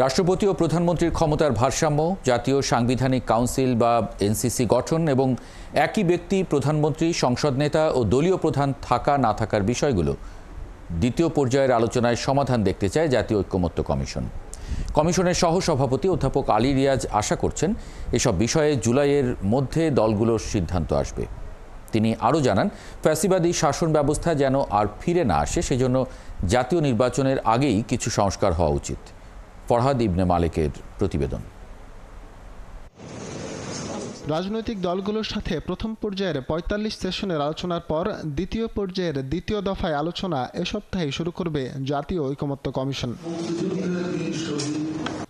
রাষ্ট্রপতি ও প্রধানমন্ত্রীর ক্ষমতার ভারসাম্য, জাতীয় সাংবিধানিক কাউন্সিল বা এনসিসি গঠন এবং একই ব্যক্তি প্রধানমন্ত্রী, সংসদ নেতা ও দলীয় প্রধান থাকা না থাকার বিষয়গুলো দ্বিতীয় পর্যায়ের আলোচনায় সমাধান দেখতে চায় জাতীয় ঐকমত্য কমিশন। কমিশনের সহসভাপতি অধ্যাপক আলী রিয়াজ আশা করছেন এসব বিষয়ে জুলাইয়ের মধ্যে দলগুলোর সিদ্ধান্ত আসবে। তিনি আরও জানান, ফ্যাসিবাদী শাসন ব্যবস্থা যেন আর ফিরে না আসে সেজন্য জাতীয় নির্বাচনের আগেই কিছু সংস্কার হওয়া উচিত। ফরহাদ ইবনে মালিকের প্রতিবেদন। রাজনৈতিক দলগুলোর সাথে প্রথম পর্যায়ের ৪৫ সেশনের আলোচনার পর দ্বিতীয় পর্যায়ের দ্বিতীয় দফায় আলোচনা এ সপ্তাহে শুরু করবে জাতীয় ঐকমত্য কমিশন।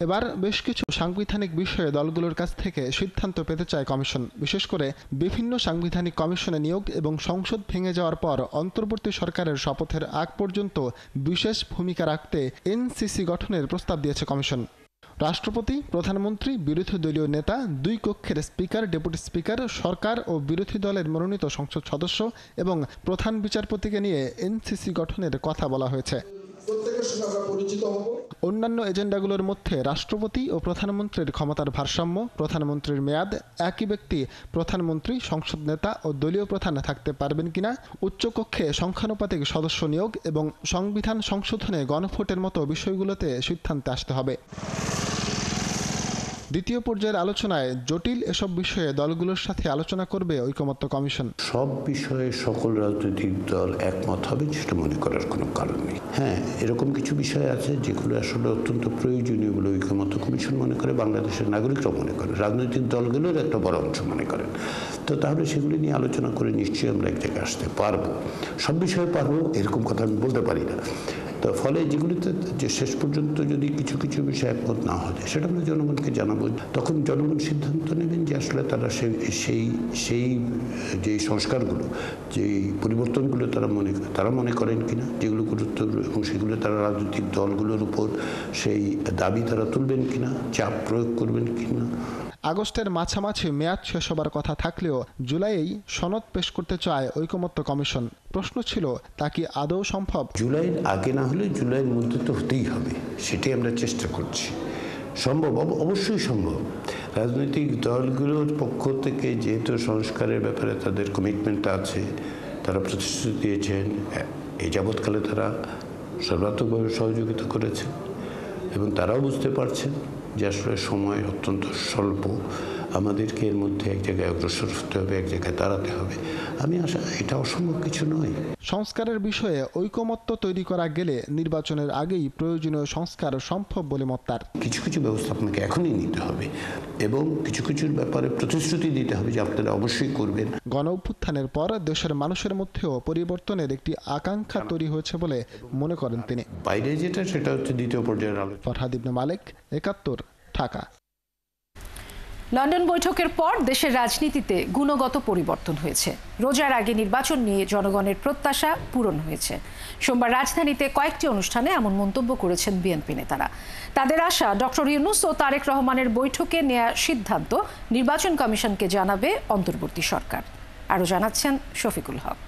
এবার বেশ কিছু সাংবিধানিক বিষয়ে দলগুলোর কাছ থেকে সিদ্ধান্ত পেতে চায় কমিশন। বিশেষ করে বিভিন্ন সাংবিধানিক কমিশনে নিয়োগ এবং সংসদ ভেঙে যাওয়ার পর অন্তর্বর্তী সরকারের শপথের আগ পর্যন্ত বিশেষ ভূমিকা রাখতে এনসিসি গঠনের প্রস্তাব দিয়েছে কমিশন। রাষ্ট্রপতি, প্রধানমন্ত্রী, বিরোধী দলীয় নেতা, দুই কক্ষের স্পিকার, ডেপুটি স্পিকার, সরকার ও বিরোধী দলের মনোনীত সংসদ সদস্য এবং প্রধান বিচারপতিকে নিয়ে এনসিসি গঠনের কথা বলা হয়েছে। অন্যান্য এজেন্ডাগুলোর মধ্যে রাষ্ট্রপতি ও প্রধানমন্ত্রীর ক্ষমতার ভারসাম্য, প্রধানমন্ত্রীর মেয়াদ, একই ব্যক্তি প্রধানমন্ত্রী, সংসদ নেতা ও দলীয় প্রধান থাকতে পারবেন কিনা, উচ্চকক্ষে সংখ্যানুপাতিক সদস্য নিয়োগ এবং সংবিধান সংশোধনে গণভোটের মতো বিষয়গুলোতে সিদ্ধান্তে আসতে হবে। দ্বিতীয় পর্যায়ের আলোচনায় জটিল এসব বিষয়ে দলগুলোর সাথে আলোচনা করবে ঐকমত্য কমিশন। সব বিষয়ে সকল রাজনৈতিক দল একমত হবে সেটা মনে করার কোনো কারণ নেই। হ্যাঁ, এরকম কিছু বিষয় আছে যেগুলো আসলে অত্যন্ত প্রয়োজনীয় বলে ঐকমত্য কমিশন মনে করে, বাংলাদেশের নাগরিকরাও মনে করে, রাজনৈতিক দলগুলোর একটা বড় অংশ মনে করেন। তো তাহলে সেগুলি নিয়ে আলোচনা করে নিশ্চয়ই আমরা এক জায়গায় আসতে পারবো। সব বিষয়ে পারবো এরকম কথা আমি বলতে পারি না। তো ফলে যেগুলিতে যে শেষ পর্যন্ত যদি কিছু কিছু বিষয় একমত না হয় সেটা আমরা জনগণকে জানাবো। তখন জনগণ সিদ্ধান্ত নেবেন যে আসলে তারা সেই যে সংস্কারগুলো, যে পরিবর্তনগুলো তারা মনে করেন কিনা, যেগুলো গুরুত্বপূর্ণ, এবং সেগুলো তারা রাজনৈতিক দলগুলোর উপর সেই দাবি তারা তুলবেন কিনা, চাপ প্রয়োগ করবেন কিনা। আগস্টের মাঝামাঝি মেয়াদ শেষ হবার কথা থাকলেও জুলাইয়েই সনদ পেশ করতে চায় ঐকমত্য কমিশন। প্রশ্ন ছিল, তা কি আদৌ সম্ভব? জুলাইয়ের আগে না হলে জুলাইয়ের মধ্যে তো হতেই হবে, সেটাই আমরা চেষ্টা করছি। সম্ভব, অবশ্যই সম্ভব। রাজনৈতিক দলগুলোর পক্ষ থেকে যেহেতু সংস্কারের ব্যাপারে তাদের কমিটমেন্ট আছে, তারা প্রতিশ্রুতি দিয়েছেন, এই যাবৎকালে তারা সর্বাত্মকভাবে সহযোগিতা করেছেন এবং তারাও বুঝতে পারছেন যে আসলে সময় অত্যন্ত স্বল্প, আমাদেরকে এর মধ্যে এক জায়গায় অগ্রসর হতে হবে, এক জায়গায় দাঁড়াতে হবে। আমি আশা এটা অসম্ভব কিছু নয়। সংস্কারের বিষয়ে ঐকমত্য তৈরি করা গেলে নির্বাচনের আগেই প্রয়োজনীয় সংস্কার সম্ভব বলে মত তার। কিছু কিছু ব্যবস্থা আপনাকে এখনই নিতে হবে এবং কিছু কিছুর ব্যাপারে প্রতিশ্রুতি দিতে হবে যে আপনারা অবশ্যই করবেন। গণ অভ্যুত্থানের পর দেশের মানুষের মধ্যেও পরিবর্তনের একটি আকাঙ্ক্ষা তৈরি হয়েছে বলে মনে করেন তিনি। বাইরে সেটা হচ্ছে দ্বিতীয় পর্যায়ের আলোচনা। ফরহাদ ইবনে মালিক, ৭১, ঢাকা। লন্ডন বৈঠকের পর দেশের রাজনীতিতে গুণগত পরিবর্তন হয়েছে। রোজার আগে নির্বাচন নিয়ে জনগণের প্রত্যাশা পূরণ হয়েছে। সোমবার রাজধানীতে কয়েকটি অনুষ্ঠানে এমন মন্তব্য করেছেন বিএনপি নেতারা। তাদের আশা, ডক্টর ইউনূস ও তারেক রহমানের বৈঠকে নেওয়া সিদ্ধান্ত নির্বাচন কমিশনকে জানাবে অন্তর্বর্তী সরকার। আরও জানাচ্ছেন শফিকুল হক।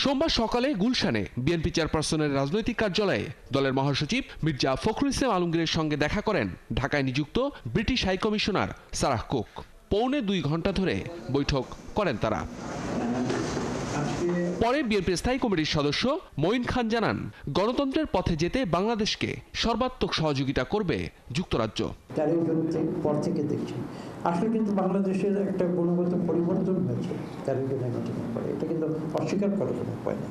সোমবার সকালে গুলশানে বিএনপি চেয়ারপারসনের রাজনৈতিক কার্যালয়ে দলের মহাসচিব মির্জা ফখরুল ইসলাম আলমগীরের সঙ্গে দেখা করেন ঢাকায় নিযুক্ত ব্রিটিশ হাইকমিশনার সারাহ কুক। পৌনে ২ ঘণ্টা ধরে বৈঠক করেন তারা। পরে বিএনপির স্থায়ী কমিটির সদস্য মঈন খান জানান, গণতন্ত্রের পথে যেতে বাংলাদেশকে সর্বাত্মক সহযোগিতা করবে যুক্তরাজ্য। পর থেকে দেখছি আসলে কিন্তু বাংলাদেশের একটা গুণগত পরিবর্তন হয়েছে এটা কিন্তু অস্বীকার করার কোনো উপায় নেই।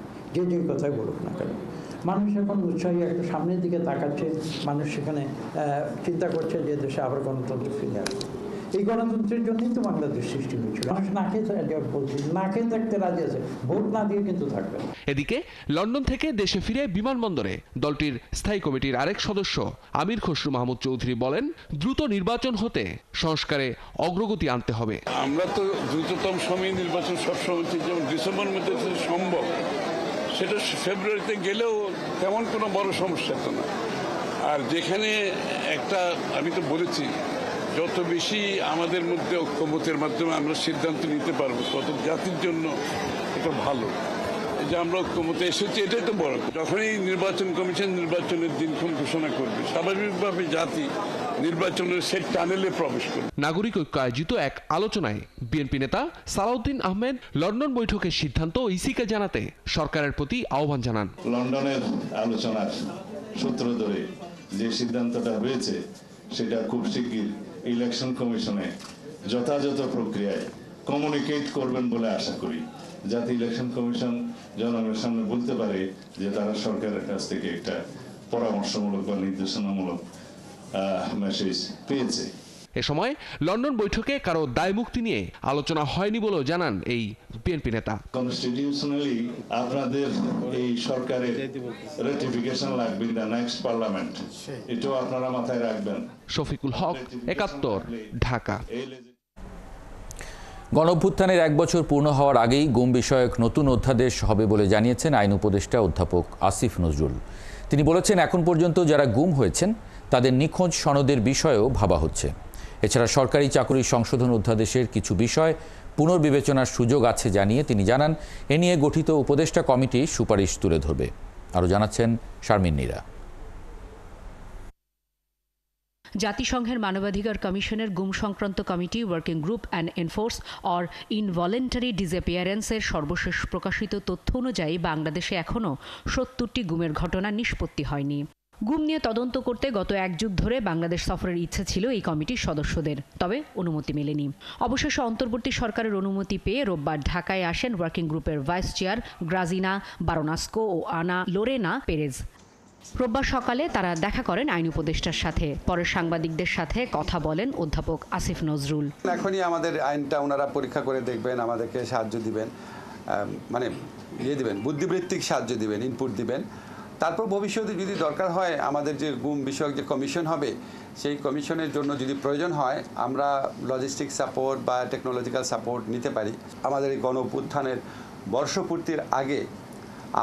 যে কথাই বলুক না কেন, মানুষ এখন উৎসাহী একটা সামনের দিকে তাকাচ্ছে। মানুষ সেখানে চিন্তা করছে যে দেশে আবার গণতন্ত্র ফিরে আসবে। এই গণতন্ত্রের জন্যই তো বাংলাদেশ সৃষ্টি হয়েছিল। মানুষ না খেয়ে থাকতে রাজি আছে, ভোট না দিয়ে কিন্তু থাকবে। এদিকে লন্ডন থেকে দেশে ফিরে বিমানবন্দরে দলটির স্থায়ী কমিটির আরেক সদস্য আমির খসরু মাহমুদ চৌধুরী বলেন, দ্রুত নির্বাচন হতে সংস্কারে অগ্রগতি আনতে হবে। আমরা তো দ্রুততম সময়ে নির্বাচন সবসময় যেমন ডিসেম্বরের মধ্যে সম্ভব, সেটা ফেব্রুয়ারিতে গেলেও তেমন কোনো বড় সমস্যা তো না। আর যেখানে একটা আমি তো বলেছি, যত বেশি আমাদের মধ্যে ঐক্যমতের মাধ্যমে আমরা সিদ্ধান্ত নিতে পারবো তত জাতির জন্য এটা ভালো। যে আমরা ঐক্যমতে এসেছি, এটাই তো বড়। যখনই নির্বাচন কমিশন নির্বাচনের দিনক্ষণ ঘোষণা করবে, স্বাভাবিকভাবে জাতি নির্বাচনের সেই টানেলে প্রবেশ করবে। নাগরিক ঐক্য আয়োজিত এক আলোচনায় বিএনপি নেতা সালাউদ্দিন আহমেদ লন্ডন বৈঠকের সিদ্ধান্ত ইসিকে জানাতে সরকারের প্রতি আহ্বান জানান। লন্ডনের আলোচনার সূত্র ধরে যে সিদ্ধান্তটা হয়েছে সেটা খুব শিগগির ইলেকশন কমিশনে যথাযথ প্রক্রিয়ায় কমিউনিকেট করবেন বলে আশা করি, যাতে ইলেকশন কমিশন জনগণের সামনে বলতে পারে যে তারা সরকারের কাছ থেকে একটা পরামর্শমূলক বা নির্দেশনামূলক মেসেজ পেয়েছে। এ সময় লন্ডন বৈঠকে কারো দায় মুক্তি নিয়ে আলোচনা হয়নি বলেও জানান এই বিএনপি নেতা। কনস্টিটিউশনালি আপনাদের এই সরকারের রেটিফিকেশন লাগবে দ্য নেক্সট পার্লামেন্ট, এটাও আপনারা মাথায় রাখবেন। শফিকুল হক, ৭১, ঢাকা। গণঅভ্যুত্থানের ১ বছর পূর্ণ হওয়ার আগেই গুম বিষয়ক নতুন অধ্যাদেশ হবে বলে জানিয়েছেন আইন উপদেষ্টা অধ্যাপক আসিফ নজরুল। তিনি বলেছেন, এখন পর্যন্ত যারা গুম হয়েছেন তাদের নিখোঁজ সনদের বিষয়েও ভাবা হচ্ছে। এছাড়া সরকারি চাকরি সংশোধন অধ্যাদেশের কিছু বিষয় পুনর্বিবেচনার সুযোগ আছে জানিয়ে তিনি জানান, এ নিয়ে গঠিত উপদেষ্টা কমিটি সুপারিশ তুলে ধরবে। আরও জানাচ্ছেন শারমিন নীরা। জাতিসংঘের মানবাধিকার কমিশনের গুম সংক্রান্ত কমিটি working group and enforce or involuntary ডিসঅ্যাপিয়ারেন্সের সর্বশেষ প্রকাশিত তথ্য অনুযায়ী বাংলাদেশে এখনও ৭০টি গুমের ঘটনা নিষ্পত্তি হয়নি। গুম নিয়ে তদন্ত করতে গত ১ যুগ ধরে বাংলাদেশ সফরের ইচ্ছে ছিল এই কমিটির সদস্যদের, তবে অনুমতি মেলেনি। অবশেষে অন্তর্বর্তী সরকারের অনুমতি পেয়ে রোববার ঢাকায় আসেন ওয়ার্কিং গ্রুপের ভাইস চেয়ার গ্রাজিনা বারোনাস্কো ও আনা লোরেনা পেরেজ। রোববার সকালে তারা দেখা করেন আইন উপদেষ্টার সাথে। পরে সাংবাদিকদের সাথে কথা বলেন অধ্যাপক আসিফ নজরুল। এখনই আমাদের আইনটা ওনারা পরীক্ষা করে দেখবেন, আমাদেরকে সাহায্য দিবেন, মানে দিবেন, বুদ্ধিবৃত্তিক সাহায্য দিবেন, ইনপুট দিবেন। তারপর ভবিষ্যতে যদি দরকার হয়, আমাদের যে গুম বিষয়ক যে কমিশন হবে, সেই কমিশনের জন্য যদি প্রয়োজন হয়, আমরা লজিস্টিক সাপোর্ট বা টেকনোলজিক্যাল সাপোর্ট নিতে পারি। আমাদের এই গণঅভ্যুত্থানের বর্ষপূর্তির আগে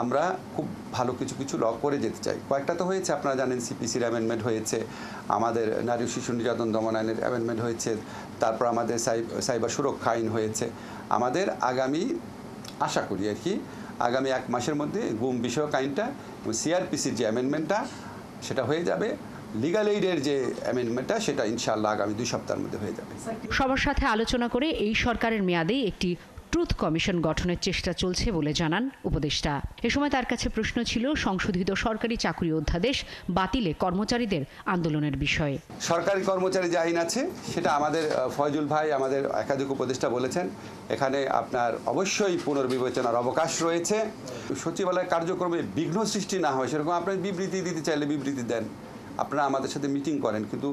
আমরা খুব ভালো কিছু ল করে যেতে চাই। কয়েকটা তো হয়েছে, আপনারা জানেন, সিপিসির অ্যামেন্ডমেন্ট হয়েছে, আমাদের নারী শিশু নির্যাতন দমন আইনের অ্যামেন্ডমেন্ট হয়েছে, তারপর আমাদের সাইবার সুরক্ষা আইন হয়েছে। আমাদের আগামী, আশা করি আর কি, আগামী 1 মাসের মধ্যে গুম বিষয়ক আইনটা এবং সিআরপিসির যে অ্যামেন্ডমেন্টটা সেটা হয়ে যাবে। লিগাল এইডের যে অ্যামেন্ডমেন্টটা সেটা ইনশাআল্লাহ আগামী 2 সপ্তাহের মধ্যে হয়ে যাবে। সবার সাথে আলোচনা করে এই সরকারের মেয়াদেই একটি ট্রুথ কমিশন গঠনের চেষ্টা চলছে বলে জানান উপদেষ্টা। এ সময় তার কাছে প্রশ্ন ছিল সংশোধিত সরকারি চাকরি অধ্যাদেশ বাতিলে কর্মচারীদের আন্দোলনের বিষয়ে। সরকারি কর্মচারী যে আইন আছে সেটা আমাদের ফয়জুল ভাই, আমাদের একাধিক উপদেষ্টা বলেছেন, এখানে আপনার অবশ্যই পুনর্বিবেচনার অবকাশ রয়েছে। সচিবালয় কার্যক্রমে বিঘ্ন সৃষ্টি না হয় সেরকম আপনার বিবৃতি দিতে চাইলে বিবৃতি দেন, আপনারা আমাদের সাথে মিটিং করেন, কিন্তু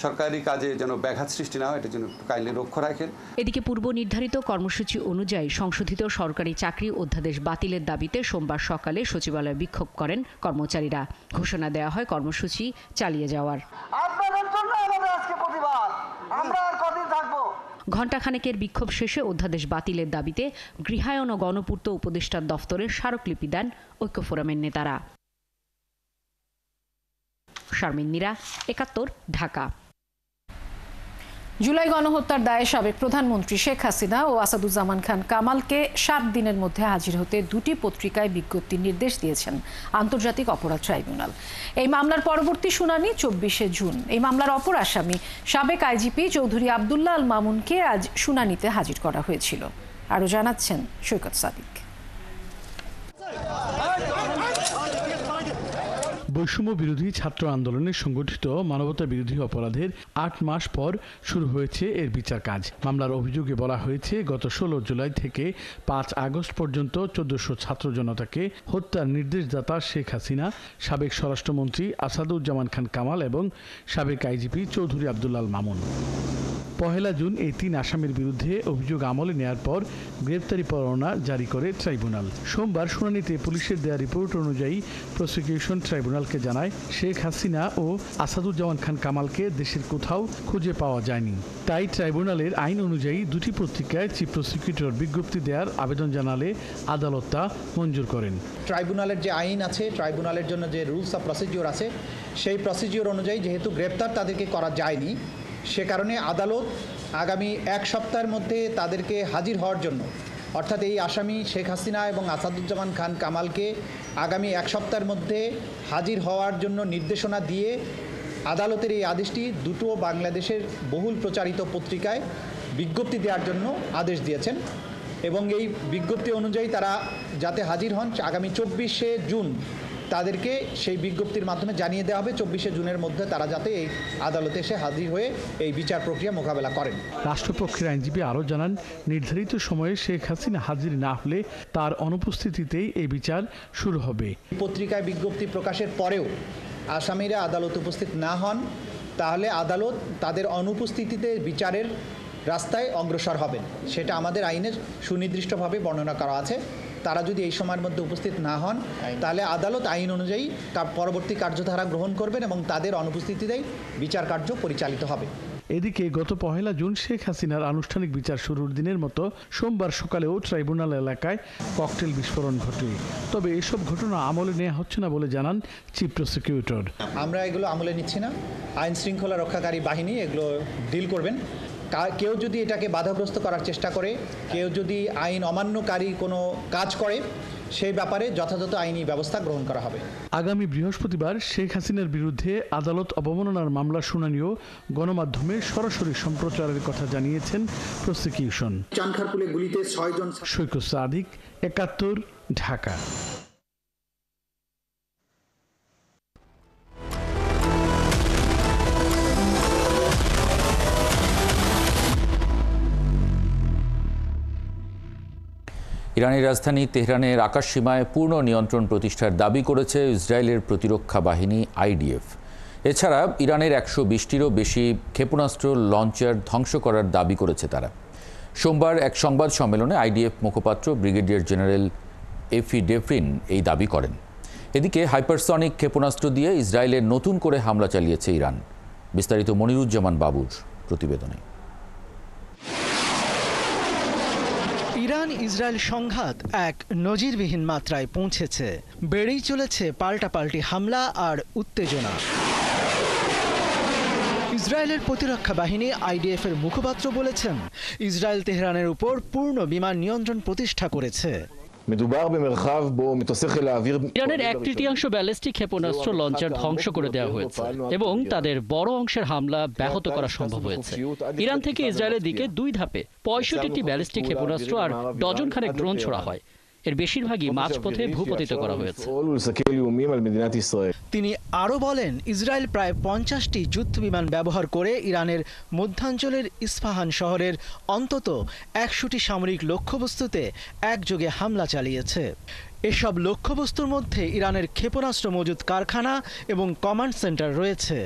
সরকারি কাজে যেন ব্যাঘাত সৃষ্টি না হয়, এটা যেন কাইন্ডলি লক্ষ্য রাখেন। এদিকে পূর্ব নির্ধারিত কর্মসূচি অনুযায়ী সংশোধিত সরকারি চাকরি অধ্যাদেশ বাতিলের দাবিতে সোমবার সকালে সচিবালয়ে বিক্ষোভ করেন কর্মচারীরা। ঘোষণা দেওয়া হয় কর্মসূচি চালিয়ে যাওয়ার। আপনাদের জন্য আমাদের আজকে প্রতিবাদ, আমরা আর কতদিন থাকবো। ঘণ্টাখানেকের বিক্ষোভ শেষে অধ্যাদেশ বাতিলের দাবিতে গৃহায়ন ও গণপূর্ত উপদেষ্টার দফতরে স্মারকলিপি দেন ঐক্য ফোরামের নেতারা। শারমিন নীরা, ৭১, ঢাকা। জুলাই গণহত্যার দায়ে সাবেক প্রধানমন্ত্রী শেখ হাসিনা ও আসাদুজ্জামান খান কামালকে 7 দিনের মধ্যে হাজির হতে 2টি পত্রিকায় বিজ্ঞপ্তির নির্দেশ দিয়েছেন আন্তর্জাতিক অপরাধ ট্রাইব্যুনাল। এই মামলার পরবর্তী শুনানি 24শে জুন। এই মামলার অপর আসামি সাবেক আইজিপি চৌধুরী আবদুল্লাহ আল মামুনকে আজ শুনানিতে হাজির করা হয়েছিল। আরও জানাচ্ছেন সৈকত সাদিক। বৈষম্য বিরোধী ছাত্র আন্দোলনে সংগঠিত মানবতা বিরোধী অপরাধের 8 মাস পর শুরু হয়েছে এর বিচার কাজ। মামলার অভিযোগে বলা হয়েছে, গত 16 জুলাই থেকে 5 আগস্ট পর্যন্ত 1400 ছাত্র জনতাকে হত্যার নির্দেশদাতা শেখ হাসিনা, সাবেক স্বরাষ্ট্রমন্ত্রী আসাদুজ্জামান খান কামাল এবং সাবেক আইজিপি চৌধুরী আবদুল্লাহ আল মামুন। 1 জুন এই 3 আসামির বিরুদ্ধে অভিযোগ আমলে নেয়ার পর গ্রেপ্তারি পরোয়ানা জারি করে ট্রাইব্যুনাল। সোমবার শুনানিতে পুলিশের দেয়া রিপোর্ট অনুযায়ী প্রসিকিউশন ট্রাইব্যুনালকে জানায়, শেখ হাসিনা ও আসাদুজ্জামান খান কামালকে দেশের কোথাও খুঁজে পাওয়া যায়নি। তাই ট্রাইব্যুনালের আইন অনুযায়ী 2টি পত্রিকায় চিফ প্রসিকিউটর বিজ্ঞপ্তি দেওয়ার আবেদন জানালে আদালত তা মঞ্জুর করেন। ট্রাইব্যুনালের যে আইন আছে, ট্রাইব্যুনালের জন্য যে রুলস অফ প্রসিডিওর আছে, সেই প্রসিডিওর অনুযায়ী যেহেতু গ্রেপ্তার তাদেরকে করা যায়নি, সে কারণে আদালত আগামী 1 সপ্তাহের মধ্যে তাদেরকে হাজির হওয়ার জন্য অর্থাৎ এই আসামি শেখ হাসিনা এবং আসাদুজ্জামান খান কামালকে আগামী 1 সপ্তাহের মধ্যে হাজির হওয়ার জন্য নির্দেশনা দিয়ে আদালতের এই আদেশটি দুটো বাংলাদেশের বহুল প্রচারিত পত্রিকায় বিজ্ঞপ্তি দেওয়ার জন্য আদেশ দিয়েছেন এবং এই বিজ্ঞপ্তি অনুযায়ী তারা যাতে হাজির হন আগামী 24শে জুন তাদেরকে সেই বিজ্ঞপ্তির মাধ্যমে জানিয়ে দেওয়া হবে 24শে জুনের মধ্যে তারা যাতে এই আদালতে এসে হাজির হয়ে এই বিচার প্রক্রিয়া মোকাবেলা করেন। রাষ্ট্রপক্ষের আইনজীবী আরও জানান, নির্ধারিত সময়ে শেখ হাসিনা হাজির না হলে তার অনুপস্থিতিতেই এই বিচার শুরু হবে। পত্রিকায় বিজ্ঞপ্তি প্রকাশের পরেও আসামিরা আদালতে উপস্থিত না হন তাহলে আদালত তাদের অনুপস্থিতিতে বিচারের রাস্তায় অগ্রসর হবেন, সেটা আমাদের আইনে সুনির্দিষ্টভাবে বর্ণনা করা আছে। তারা যদি এই সময়ের মধ্যে উপস্থিত না হন তাহলে আদালত আইন অনুযায়ী পরবর্তী কার্যধারা গ্রহণ করবেন এবং তাদের অনুপস্থিতিতেই বিচার কার্য পরিচালিত হবে। এদিকে গত 1 জুন শেখ হাসিনার আনুষ্ঠানিক বিচার শুরুর দিনের মতো সোমবার সকালেও ট্রাইব্যুনাল এলাকায় ককটেল বিস্ফোরণ ঘটে। তবে এসব ঘটনা আমলে নেওয়া হচ্ছে না বলে জানান চিফ প্রসিকিউটর। আমরা এগুলো আমলে নিচ্ছি না, আইন শৃঙ্খলা রক্ষাকারী বাহিনী এগুলো ডিল করবেন। কেউ যদি এটাকে বাধাগ্রস্ত করার চেষ্টা করে, কেউ যদি আইন অমান্যকারী কোনো কাজ করে, সেই ব্যাপারে যথাযথ আইনি ব্যবস্থা গ্রহণ করা হবে। আগামী বৃহস্পতিবার শেখ হাসিনার বিরুদ্ধে আদালত অবমাননার মামলার শুনানিও গণমাধ্যমে সরাসরি সম্প্রচারের কথা জানিয়েছেন প্রসিকিউশন। চানখারপুলে গুলিতে 6 জন। সৈকত সাদিক, 71, ঢাকা। ইরানের রাজধানী তেহরানের আকাশসীমায় পূর্ণ নিয়ন্ত্রণ প্রতিষ্ঠার দাবি করেছে ইসরায়েলের প্রতিরক্ষা বাহিনী আইডিএফ। এছাড়া ইরানের 120টিরও বেশি ক্ষেপণাস্ত্র লঞ্চার ধ্বংস করার দাবি করেছে তারা। সোমবার এক সংবাদ সম্মেলনে আইডিএফ মুখপাত্র ব্রিগেডিয়ার জেনারেল এফি ডেফরিন এই দাবি করেন। এদিকে হাইপারসনিক ক্ষেপণাস্ত্র দিয়ে ইসরায়েলের নতুন করে হামলা চালিয়েছে ইরান। বিস্তারিত মনিরুজ্জামান বাবুর প্রতিবেদনে। ইরান ইসরায়েল সংঘাত এক নজিরবিহীন মাত্রায় পৌঁছেছে। বেড়েই চলেছে পাল্টাপাল্টি হামলা আর উত্তেজনা। ইসরায়েলের প্রতিরক্ষা বাহিনী আইডিএফ এর মুখপাত্র বলেছেন, ইসরায়েল তেহরানের উপর পূর্ণ বিমান নিয়ন্ত্রণ প্রতিষ্ঠা করেছে। ইরানের 1/3 ব্যালিস্টিক ক্ষেপণাস্ত্র লঞ্চার ধ্বংস করে দেওয়া হয়েছে এবং তাদের বড় অংশের হামলা ব্যাহত করা সম্ভব হয়েছে। ইরান থেকে ইসরায়েলের দিকে 2 ধাপে 65টি ব্যালিস্টিক ক্ষেপণাস্ত্র আর ডজন খানেক ড্রোন ছোড়া হয়। এর বেশিরভাগই মাঝপথে ভূপতিত করা হয়েছে। তিনি আরও বলেন, ইসরায়েল প্রায় 50টি যুদ্ধ বিমান ব্যবহার করে ইরানের মধ্যাঞ্চলের ইস্পাহান শহরের অন্তত 100টি সামরিক লক্ষ্যবস্তুতে একযোগে হামলা চালিয়েছে। এসব লক্ষ্যবস্তুর মধ্যে ইরানের ক্ষেপণাস্ত্র মজুত কারখানা এবং কমান্ড সেন্টার রয়েছে।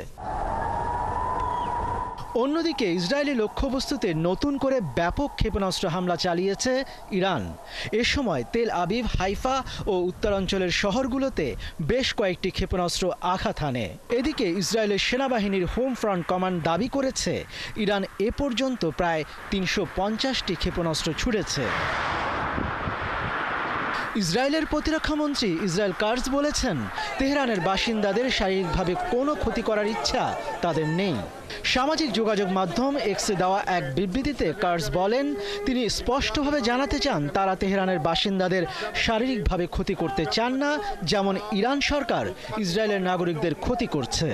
অন্যদিকে ইসরায়েলি লক্ষ্যবস্তুতে নতুন করে ব্যাপক ক্ষেপণাস্ত্র হামলা চালিয়েছে ইরান। এ সময় তেল আবিব, হাইফা ও উত্তরাঞ্চলের শহরগুলোতে বেশ কয়েকটি ক্ষেপণাস্ত্র আঘাত হানে। এদিকে ইসরায়েলের সেনাবাহিনীর হোম ফ্রন্ট কমান্ড দাবি করেছে, ইরান এ পর্যন্ত প্রায় 350টি ক্ষেপণাস্ত্র ছুড়েছে। ইসরায়েলের প্রতিরক্ষামন্ত্রী ইসরায়েল কার্জ বলেছেন, তেহরানের বাসিন্দাদের শারীরিকভাবে কোনো ক্ষতি করার ইচ্ছা তাদের নেই। সামাজিক যোগাযোগ মাধ্যম এক্সে দেওয়া এক বিবৃতিতে কার্জ বলেন, তিনি স্পষ্টভাবে জানাতে চান তারা তেহরানের বাসিন্দাদের শারীরিকভাবে ক্ষতি করতে চান না, যেমন ইরান সরকার ইসরায়েলের নাগরিকদের ক্ষতি করছে।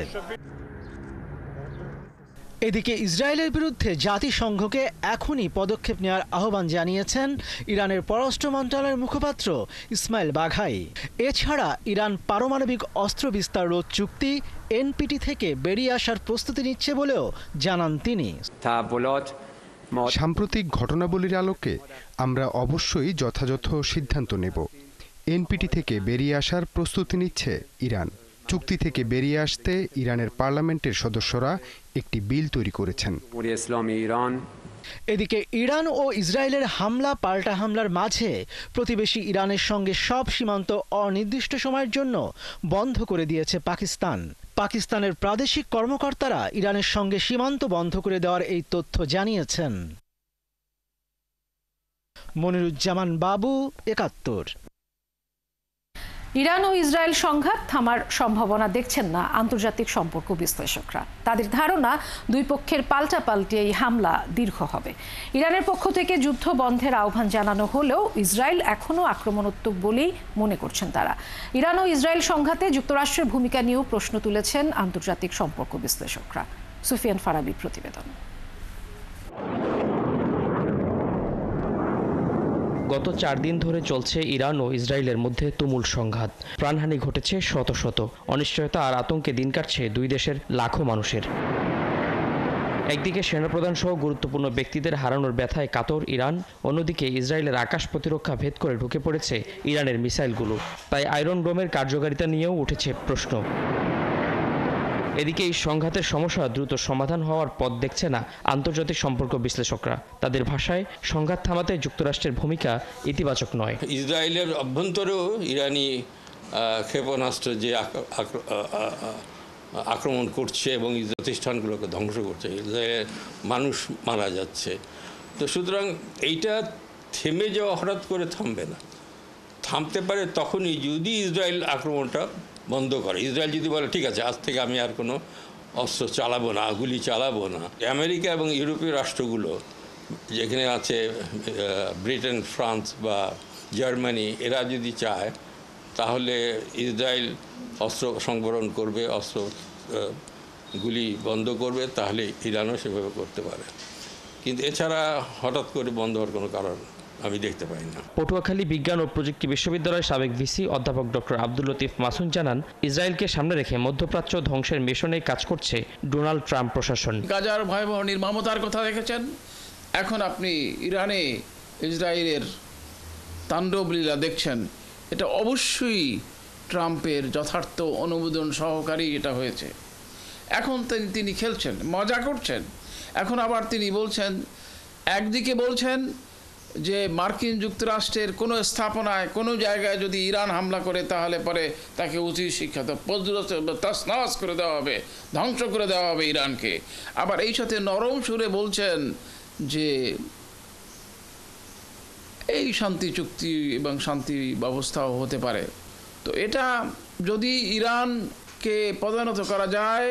এদিকে ইসরায়েলের বিরুদ্ধে জাতিসংঘকে এখনই পদক্ষেপ নেওয়ার আহ্বান জানিয়েছেন ইরানের পররাষ্ট্র মন্ত্রণালয়ের মুখপাত্র ইসমাইল বাঘাই। এছাড়া ইরান পারমাণবিক অস্ত্র বিস্তার রোধ চুক্তি এনপিটি থেকে বেরিয়ে আসার প্রস্তুতি নিচ্ছে বলেও জানান তিনি। সাম্প্রতিক ঘটনাবলীর আলোকে আমরা অবশ্যই যথাযথ সিদ্ধান্ত নেব। এনপিটি থেকে বেরিয়ে আসার প্রস্তুতি নিচ্ছে ইরান। চুক্তি থেকে বেরিয়ে আসতে ইরানের পার্লামেন্টের সদস্যরা একটি বিল তৈরি করেছেন। এদিকে ইরান ও ইসরায়েলের হামলা পাল্টা হামলার মাঝে প্রতিবেশী ইরানের সঙ্গে সব সীমান্ত অনির্দিষ্ট সময়ের জন্য বন্ধ করে দিয়েছে পাকিস্তান। পাকিস্তানের প্রাদেশিক কর্মকর্তারা ইরানের সঙ্গে সীমান্ত বন্ধ করে দেওয়ার এই তথ্য জানিয়েছেন। মনিরুজ্জামান বাবু, 71। ইরান ও ইসরায়েল সংঘাত থামার সম্ভাবনা দেখছেন না আন্তর্জাতিক সম্পর্ক বিশ্লেষকরা। তাদের ধারণা, দুই পক্ষের পাল্টাপাল্টি এই হামলা দীর্ঘ হবে। ইরানের পক্ষ থেকে যুদ্ধ বন্ধের আহ্বান জানানো হলেও ইসরায়েল এখনও আক্রমণাত্মক বলেই মনে করছেন তারা। ইরান ও ইসরায়েল সংঘাতে যুক্তরাষ্ট্রের ভূমিকা নিয়েও প্রশ্ন তুলেছেন আন্তর্জাতিক সম্পর্ক বিশ্লেষকরা। সুফিয়ান ফারাবির প্রতিবেদন। গত 4 দিন ধরে চলছে ইরান ও ইসরায়েলের মধ্যে তুমুল সংঘাত। প্রাণহানি ঘটেছে শত শত। অনিশ্চয়তা আর আতঙ্কে দিন কাটছে দুই দেশের লাখো মানুষের। একদিকে সেনাপ্রধান সহ গুরুত্বপূর্ণ ব্যক্তিদের হারানোর ব্যথায় কাতর ইরান, অন্যদিকে ইসরায়েলের আকাশ প্রতিরক্ষা ভেদ করে ঢুকে পড়েছে ইরানের মিসাইলগুলো। তাই আয়রন ডোমের কার্যকারিতা নিয়েও উঠেছে প্রশ্ন। এদিকে এই সংঘাতের সমস্যা দ্রুত সমাধান হওয়ার পথ দেখছে না আন্তর্জাতিক সম্পর্ক বিশ্লেষকরা। তাদের ভাষায়, সংঘাত থামাতে যুক্তরাষ্ট্রের ভূমিকা ইতিবাচক নয়। ইসরায়েলের অভ্যন্তরেও ইরানি ক্ষেপণাস্ত্র যে আক্রমণ করছে এবং প্রতিষ্ঠানগুলোকে ধ্বংস করছে, ইসরায়েলের মানুষ মারা যাচ্ছে। তো সুতরাং এইটা থেমে যাওয়া হঠাৎ করে থামবে না। থামতে পারে তখনই যদি ইসরায়েল আক্রমণটা বন্ধ করে। ইসরায়েল যদি বলে ঠিক আছে, আজ থেকে আমি আর কোনো অস্ত্র চালাবো না, গুলি চালাবো না। আমেরিকা এবং ইউরোপীয় রাষ্ট্রগুলো যেখানে আছে ব্রিটেন, ফ্রান্স বা জার্মানি, এরা যদি চায় তাহলে ইসরায়েল অস্ত্র সংবরণ করবে, গুলি বন্ধ করবে, তাহলে ইরানও সেভাবে করতে পারে। কিন্তু এছাড়া হঠাৎ করে বন্ধ হওয়ার কোনো কারণ আমি দেখতে পাই না। পটুয়াখালী বিজ্ঞান ও প্রযুক্তি বিশ্ববিদ্যালয়ের সাবেক ভিসি অধ্যাপক ডক্টর আব্দুল লতিফ মাসুম জানান, ইসরায়েলকে সামনে রেখে মধ্যপ্রাচ্য ধ্বংসের মিশনে কাজ করছে ডোনাল্ড ট্রাম্প প্রশাসন। গাজার ভয়াবহ নির্মমতার কথা দেখেছেন, এখন আপনি ইরানে ইসরায়েলের তাণ্ডব লীলা দেখছেন। এটা অবশ্যই ট্রাম্পের যথার্থ অনুমোদন সহকারী এটা হয়েছে। এখন তিনি খেলছেন, মজা করছেন। এখন আবার তিনি বলছেন, একদিকে বলছেন যে মার্কিন যুক্তরাষ্ট্রের কোনো স্থাপনায় কোনো জায়গায় যদি ইরান হামলা করে তাহলে পরে তাকে উচিত শিক্ষা তছনছ করে দেওয়া হবে, ধ্বংস করে দেওয়া হবে ইরানকে। আবার এই সাথে নরম সুরে বলছেন যে এই শান্তি চুক্তি এবং শান্তি ব্যবস্থাও হতে পারে। তো এটা যদি ইরানকে পদানত করা যায়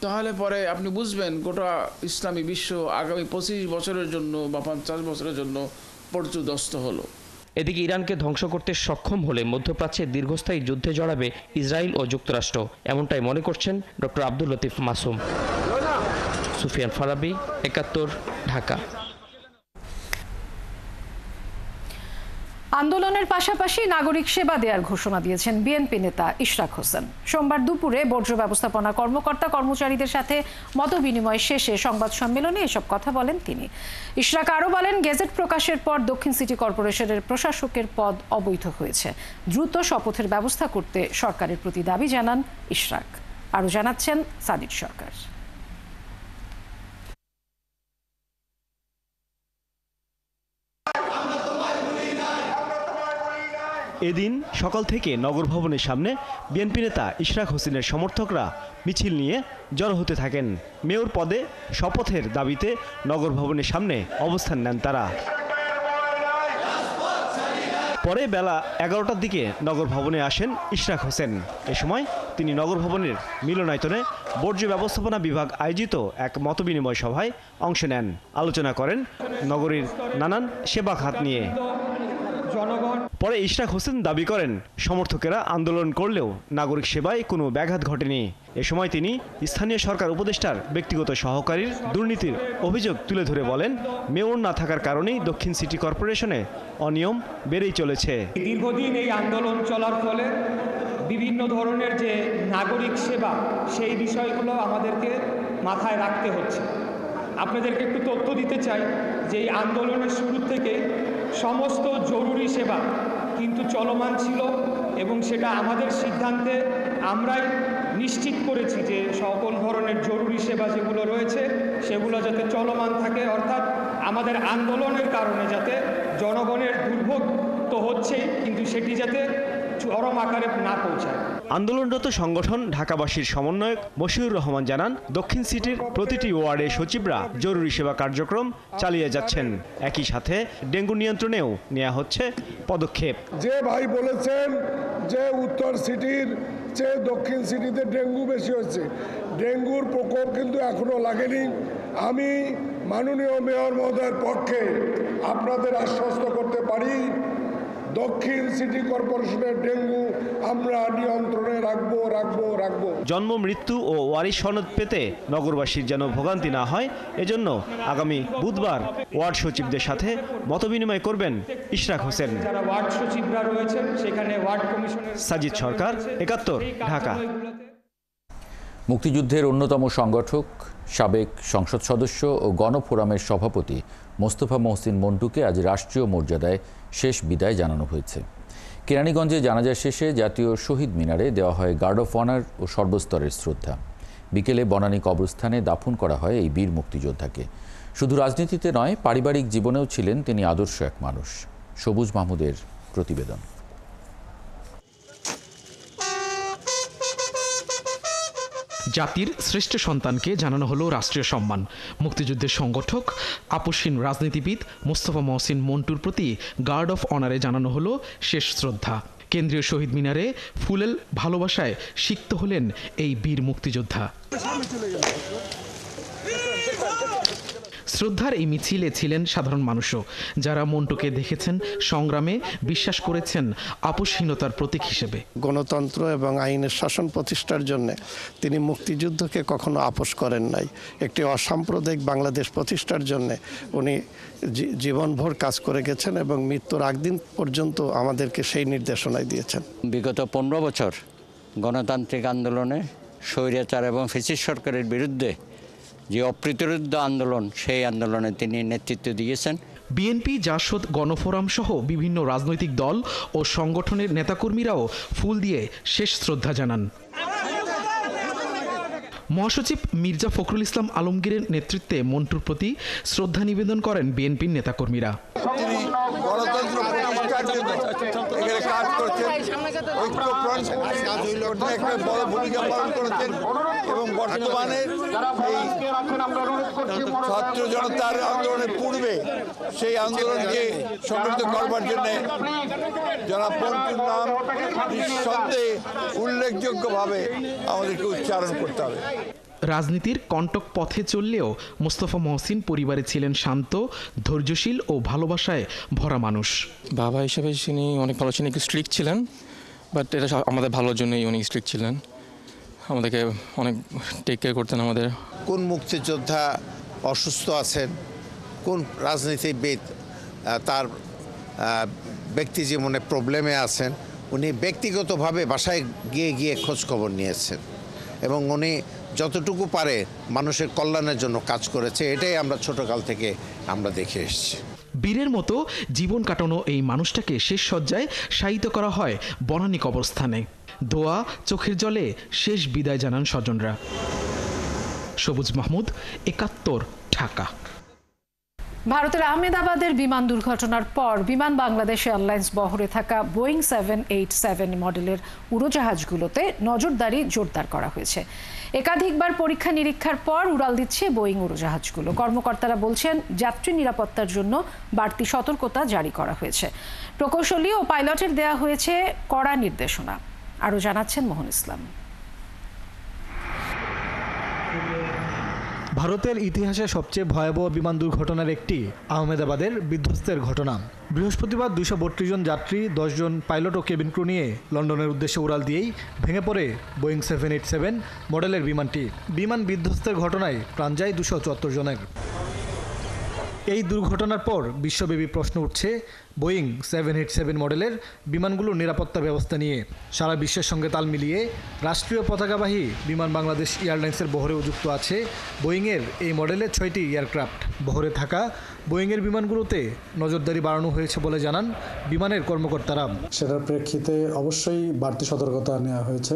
তাহলে পরে আপনি বুঝবেন গোটা ইসলামী বিশ্ব আগামী 25 বছরের জন্য বা 50 বছরের জন্য পর্যুদস্ত হলো। এদিকে ইরানকে ধ্বংস করতে সক্ষম হলে মধ্যপ্রাচ্যে দীর্ঘস্থায়ী যুদ্ধে জড়াবে ইসরায়েল ও যুক্তরাষ্ট্র, এমনটাই মনে করছেন ডক্টর আব্দুল লতিফ মাসুম। সুফিয়ান ফারাবি, 71, ঢাকা। আন্দোলনের পাশাপাশি নাগরিক সেবা দেওয়ার ঘোষণা দিয়েছেন বিএনপি নেতা ইশরাক হোসেন। সোমবার দুপুরে বর্জ্য ব্যবস্থাপনা কর্মকর্তা কর্মচারীদের সাথে মতবিনিময় শেষে সংবাদ সম্মেলনে এসব কথা বলেন তিনি। ইশরাক আরও বলেন, গেজেট প্রকাশের পর দক্ষিণ সিটি কর্পোরেশনের প্রশাসকের পদ অবৈধ হয়েছে। দ্রুত শপথের ব্যবস্থা করতে সরকারের প্রতি দাবি জানান ইশরাক। আরও জানাচ্ছেন সাদিক সরকার। এদিন সকাল থেকে নগর ভবনের সামনে বিএনপি নেতা ইশরাক হোসেনের সমর্থকরা মিছিল নিয়ে জড়ো হতে থাকেন। মেয়র পদে শপথের দাবিতে নগর ভবনের সামনে অবস্থান নেন তারা। পরে বেলা 11টার দিকে নগর ভবনে আসেন ইশরাক হোসেন। এ সময় তিনি নগর ভবনের মিলনায়তনে বর্জ্য ব্যবস্থাপনা বিভাগ আয়োজিত এক মতবিনিময় সভায় অংশ নেন। আলোচনা করেন নগরীর নানান সেবা খাত নিয়ে। পরে ইশরাক হোসেন দাবি করেন, সমর্থকেরা আন্দোলন করলেও নাগরিক সেবায় কোনো ব্যাঘাত ঘটেনি। এ সময় তিনি স্থানীয় সরকার উপদেষ্টার ব্যক্তিগত সহকারীর দুর্নীতির অভিযোগ তুলে ধরে বলেন, মেয়র না থাকার কারণেই দক্ষিণ সিটি কর্পোরেশনে অনিয়ম বেড়েই চলেছে। দীর্ঘদিন এই আন্দোলন চলার ফলে বিভিন্ন ধরনের যে নাগরিক সেবা, সেই বিষয়গুলো আমাদেরকে মাথায় রাখতে হচ্ছে। আপনাদেরকে একটু তথ্য দিতে চাই যে এই আন্দোলনের শুরু থেকে সমস্ত জরুরি সেবা কিন্তু চলমান ছিল এবং সেটা আমাদের সিদ্ধান্তে আমরাই নিশ্চিত করেছি যে সকল ধরনের জরুরি সেবা যেগুলো রয়েছে সেগুলো যাতে চলমান থাকে, অর্থাৎ আমাদের আন্দোলনের কারণে যাতে জনগণের দুর্ভোগ তো হচ্ছেই, কিন্তু সেটি যাতে চরম আকারে না পৌঁছায়। আন্দোলনরত সংগঠন ঢাকাবাসীর সমন্বয়ক মশিউর রহমান জানান, দক্ষিণ সিটির প্রতিটি ওয়ার্ডে সচিবরা জরুরি সেবা কার্যক্রম চালিয়ে যাচ্ছেন। একই সাথে ডেঙ্গু নিয়ন্ত্রণেও নেওয়া হচ্ছে পদক্ষেপ। যে ভাই বলেছেন যে উত্তর সিটির চেয়ে দক্ষিণ সিটিতে ডেঙ্গু বেশি হচ্ছে, ডেঙ্গুর প্রকোপ কিন্তু এখনো লাগেনি। আমি মাননীয় মেয়র মহোদয়ের পক্ষে আপনাদের আশ্বস্ত করতে পারি, দক্ষিণ সিটি কর্পোরেশনের ডেঙ্গু আমরা নিয়ন্ত্রণে রাখবো। জন্ম, মৃত্যু ও ওয়ারিশ সনদ পেতে নগরবাসীর যেন ভোগান্তি না হয়, এজন্য আগামী বুধবার ওয়ার্ড সচিবদের সাথে মতবিনিময় করবেন ইশরাক হোসেন। যারা ওয়ার্ড সচিবরা রয়েছেন সেখানে ওয়ার্ড কমিশনের সাজিদ সরকার, ৭১, ঢাকা। মুক্তিযুদ্ধের অন্যতম সংগঠক, সাবেক সংসদ সদস্য ও গণফোরামের সভাপতি মোস্তফা মহসিন মন্টুকে আজ রাষ্ট্রীয় মর্যাদায় শেষ বিদায় জানানো হয়েছে। কেরানীগঞ্জে জানাজা শেষে জাতীয় শহীদ মিনারে দেওয়া হয় গার্ড অফ অনার ও সর্বস্তরের শ্রদ্ধা। বিকেলে বনানী কবরস্থানে দাফন করা হয় এই বীর মুক্তিযোদ্ধাকে। শুধু রাজনীতিতে নয়, পারিবারিক জীবনেও ছিলেন তিনি আদর্শ এক মানুষ। সবুজ মাহমুদের প্রতিবেদন। জাতির শ্রেষ্ঠ সন্তানকে জানানো হলো রাষ্ট্রীয় সম্মান। মুক্তিযুদ্ধের সংগঠক, আপসহীন রাজনীতিবিদ মোস্তফা মহসিন মন্টুর প্রতি গার্ড অফ অনারে জানানো হলো শেষ শ্রদ্ধা। কেন্দ্রীয় শহীদ মিনারে ফুলেল ভালোবাসায় সিক্ত হলেন এই বীর মুক্তিযোদ্ধা। শ্রদ্ধার এই মিছিলে ছিলেন সাধারণ মানুষও, যারা মন্টুকে দেখেছেন সংগ্রামে, বিশ্বাস করেছেন আপসহীনতার প্রতীক হিসেবে। গণতন্ত্র এবং আইনের শাসন প্রতিষ্ঠার জন্য তিনি মুক্তিযুদ্ধকে কখনো আপোস করেন নাই। একটি অসাম্প্রদায়িক বাংলাদেশ প্রতিষ্ঠার জন্য উনি জীবনভর কাজ করে গেছেন এবং মৃত্যুর আগদিন পর্যন্ত আমাদেরকে সেই নির্দেশনাই দিয়েছেন। বিগত 15 বছর গণতান্ত্রিক আন্দোলনে স্বৈরাচার এবং ফ্যাসিস্ট সরকারের বিরুদ্ধে যে অপ্রতিরোধ্য আন্দোলন, সেই আন্দোলনে তিনি নেতৃত্ব দিয়েছেন। বিএনপি, জাসদ, গণফোরাম সহ বিভিন্ন রাজনৈতিক দল ও সংগঠনের নেতাকর্মীরাও ফুল দিয়ে শেষ শ্রদ্ধা জানান। মহাসচিব মির্জা ফখরুল ইসলাম আলমগীরের নেতৃত্বে মন্টুর প্রতি শ্রদ্ধা নিবেদন করেন বিএনপির নেতাকর্মীরা। গণতন্ত্র প্রতিষ্ঠার জন্য এখানে কাজ করছেন, একটা বড় ভূমিকা পালন করেছেন এবং বর্তমানে ছাত্র জনতার আন্দোলনের পূর্বে সেই আন্দোলনকে সংগঠিত করবার জন্য যারা মন্টুর নাম নিঃসন্দেহে উল্লেখযোগ্যভাবে আমাদেরকে উচ্চারণ করতে হবে। রাজনীতির কণ্টক পথে চললেও মোস্তফা মহসিন পরিবারে ছিলেন শান্ত, ধৈর্যশীল ও ভালোবাসায় ভরা মানুষ। বাবা হিসেবে তিনি অনেক ভালো ছিলেন, একটু স্ট্রিক্ট ছিলেন, বাট এটা আমাদের ভালোর জন্যই উনি স্ট্রিক্ট ছিলেন। আমাদেরকে অনেক টেক কেয়ার করতেন আমাদের। কোন মুক্তিযোদ্ধা অসুস্থ আছেন, কোন রাজনীতিবিদ তার ব্যক্তি জীবনে প্রবলেমে আছেন, উনি ব্যক্তিগতভাবে বাসায় গিয়ে খোঁজ খবর নিয়েছেন এবং উনি যতটুকু পারে মানুষের কল্যাণের জন্য কাজ করেছে। এটাই আমরা ছোটকাল থেকে আমরা দেখে এসেছি। বীরের মতো জীবন কাটানো এই মানুষটাকে শেষ সজ্জায় শায়িত করা হয় বনানী কবরস্থানে। দোয়া, চোখের জলে শেষ বিদায় জানান স্বজনরা। সবুজ মাহমুদ, ৭১, ঢাকা। ভারতের আহমেদাবাদের বিমান দুর্ঘটনার পর বিমান বাংলাদেশ এয়ারলাইন্স বহরে থাকা বোয়িং 787 মডেলের উড়োজাহাজগুলোতে নজরদারি জোরদার করা হয়েছে। একাধিকবার পরীক্ষা নিরীক্ষার পর উড়াল দিচ্ছে বোয়িং উড়োজাহাজগুলো। কর্মকর্তারা বলছেন, যাত্রী নিরাপত্তার জন্য বাড়তি সতর্কতা জারি করা হয়েছে। প্রকৌশলী ও পাইলটের দেয়া হয়েছে কড়া নির্দেশনা। আরও জানাচ্ছেন মোহন ইসলাম। ভারতের ইতিহাসে সবচেয়ে ভয়াবহ বিমান দুর্ঘটনার একটি আহমেদাবাদের বিধ্বস্তের ঘটনা। বৃহস্পতিবার 232 জন যাত্রী, 10 জন পাইলট ও কেবিন ক্রু নিয়ে লন্ডনের উদ্দেশ্যে উড়াল দিয়েই ভেঙে পড়ে বোয়িং 787 মডেলের বিমানটি। বিমান বিধ্বস্তের ঘটনায় প্রাণ যায় 274 জনের। এই দুর্ঘটনার পর বিশ্বব্যাপী প্রশ্ন উঠছে বোয়িং 787 মডেলের বিমানগুলোর নিরাপত্তা ব্যবস্থা নিয়ে। সারা বিশ্বের সঙ্গে তাল মিলিয়ে রাষ্ট্রীয় পতাকাবাহী বিমান বাংলাদেশ এয়ারলাইন্সের বহরেও যুক্ত আছে বোয়িংয়ের এই মডেলের 6টি এয়ারক্রাফট। বহরে থাকা বোয়িংয়ের বিমানগুলোতে নজরদারি বাড়ানো হয়েছে বলে জানান বিমানের কর্মকর্তারা। সেটার প্রেক্ষিতে অবশ্যই বাড়তি সতর্কতা নেওয়া হয়েছে।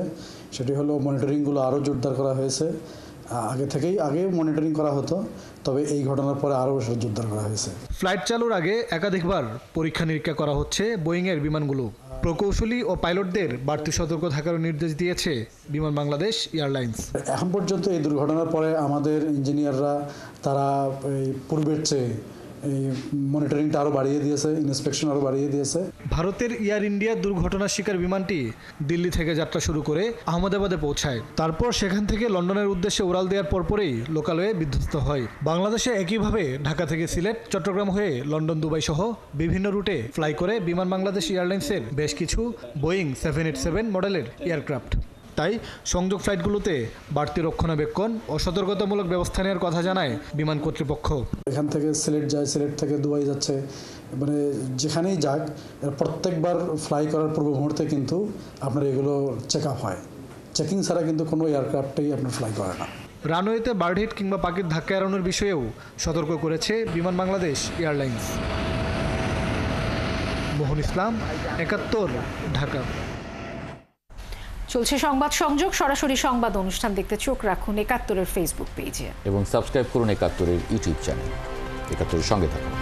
সেটি হলো মনিটরিংগুলো আরও জোরদার করা হয়েছে। আগে মনিটরিং করা হতো, তবে এই ঘটনার পরে আরও জোরদার করা হয়েছে। ফ্লাইট চালুর আগে একাধিকবার পরীক্ষা নিরীক্ষা করা হচ্ছে বোয়িংয়ের বিমানগুলো। প্রকৌশলী ও পাইলটদের বাড়তি সতর্ক থাকার নির্দেশ দিয়েছে বিমান বাংলাদেশ এয়ারলাইন্স। এখন পর্যন্ত এই দুর্ঘটনার পরে আমাদের ইঞ্জিনিয়াররা তারা এই পূর্বের চেয়ে এই মনিটরিংটা আরও বাড়িয়ে দিয়েছে, ইন্সপেকশন আরও বাড়িয়ে দিয়েছে। ভারতের এয়ার ইন্ডিয়া দুর্ঘটনার শিকার বিমানটি দিল্লি থেকে যাত্রা শুরু করে আহমেদাবাদে পৌঁছায়। তারপর সেখান থেকে লন্ডনের উদ্দেশ্যে উড়াল দেওয়ার পরপরই লোকালয়ে বিধ্বস্ত হয়। বাংলাদেশে একইভাবে ঢাকা থেকে সিলেট, চট্টগ্রাম হয়ে লন্ডন, দুবাই সহ বিভিন্ন রুটে ফ্লাই করে বিমান বাংলাদেশ এয়ারলাইন্সের বেশ কিছু বোয়িং 787 মডেলের এয়ারক্রাফট। তাই সংযোগ ফ্লাইটগুলোতে বাড়তি রক্ষণাবেক্ষণ ও সতর্কতামূলক ব্যবস্থা নেওয়ার কথা জানায় বিমান কর্তৃপক্ষ। এখান থেকে সিলেট যায়, সিলেট থেকে দুবাই যাচ্ছে, মানে যেখানেই যাক প্রত্যেকবার ফ্লাই করার পূর্ব মুহূর্তে কিন্তু আপনার এগুলো চেক আপ হয়। চেকিং ছাড়া কিন্তু কোনো এয়ারক্রাফটেই আপনার ফ্লাই করে না। রানওয়েতে বার্ড হিট কিংবা পাখির ধাক্কা এড়ানোর বিষয়েও সতর্ক করেছে বিমান বাংলাদেশ এয়ারলাইন্স। মোহন ইসলাম, ৭১, ঢাকা। চলছে সংবাদ সংযোগ। সরাসরি সংবাদ অনুষ্ঠান দেখতে চোখ রাখুন ৭১-এর ফেসবুক পেজে এবং সাবস্ক্রাইব করুন ৭১-এর ইউটিউব চ্যানেল। ৭১-এর সঙ্গে থাকুন।